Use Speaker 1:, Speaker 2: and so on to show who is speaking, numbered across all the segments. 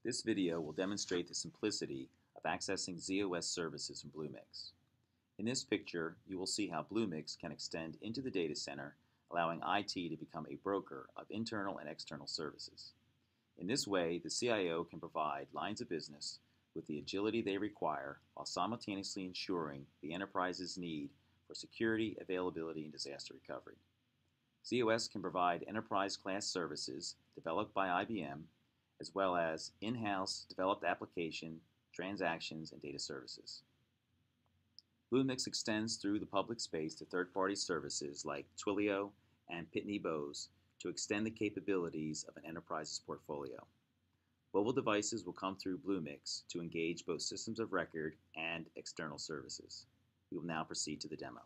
Speaker 1: This video will demonstrate the simplicity of accessing ZOS services from BlueMix. In this picture, you will see how BlueMix can extend into the data center, allowing IT to become a broker of internal and external services. In this way, the CIO can provide lines of business with the agility they require while simultaneously ensuring the enterprise's need for security, availability, and disaster recovery. ZOS can provide enterprise-class services developed by IBM, as well as in-house developed application, transactions, and data services. BlueMix extends through the public space to third-party services like Twilio and Pitney Bowes to extend the capabilities of an enterprise's portfolio. Mobile devices will come through BlueMix to engage both systems of record and external services. We will now proceed to the demo.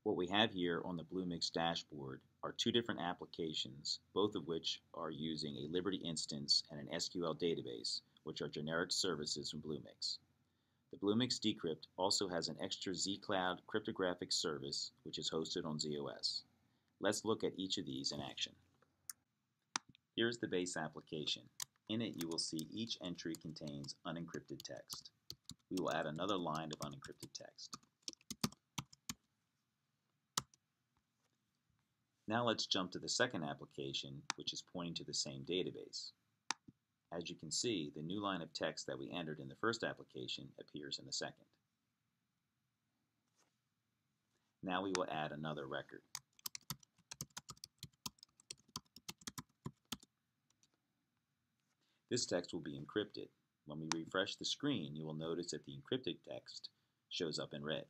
Speaker 1: What we have here on the BlueMix dashboard are two different applications, both of which are using a Liberty instance and an SQL database, which are generic services from BlueMix. The BlueMix Decrypt also has an extra zCloud cryptographic service, which is hosted on ZOS. Let's look at each of these in action. Here's the base application. In it, you will see each entry contains unencrypted text. We will add another line of unencrypted text. Now let's jump to the second application, which is pointing to the same database. As you can see, the new line of text that we entered in the first application appears in the second. Now we will add another record. This text will be encrypted. When we refresh the screen, you will notice that the encrypted text shows up in red.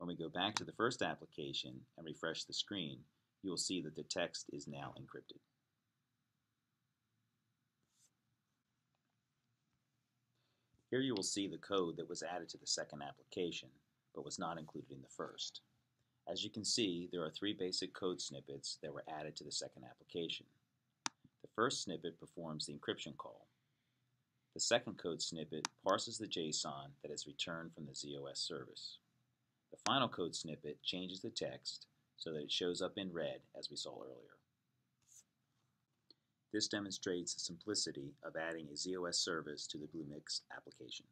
Speaker 1: When we go back to the first application and refresh the screen, you will see that the text is now encrypted. Here you will see the code that was added to the second application, but was not included in the first. As you can see, there are three basic code snippets that were added to the second application. The first snippet performs the encryption call. The second code snippet parses the JSON that is returned from the ZOS service. The final code snippet changes the text so that it shows up in red as we saw earlier. This demonstrates the simplicity of adding a ZOS service to the BlueMix application.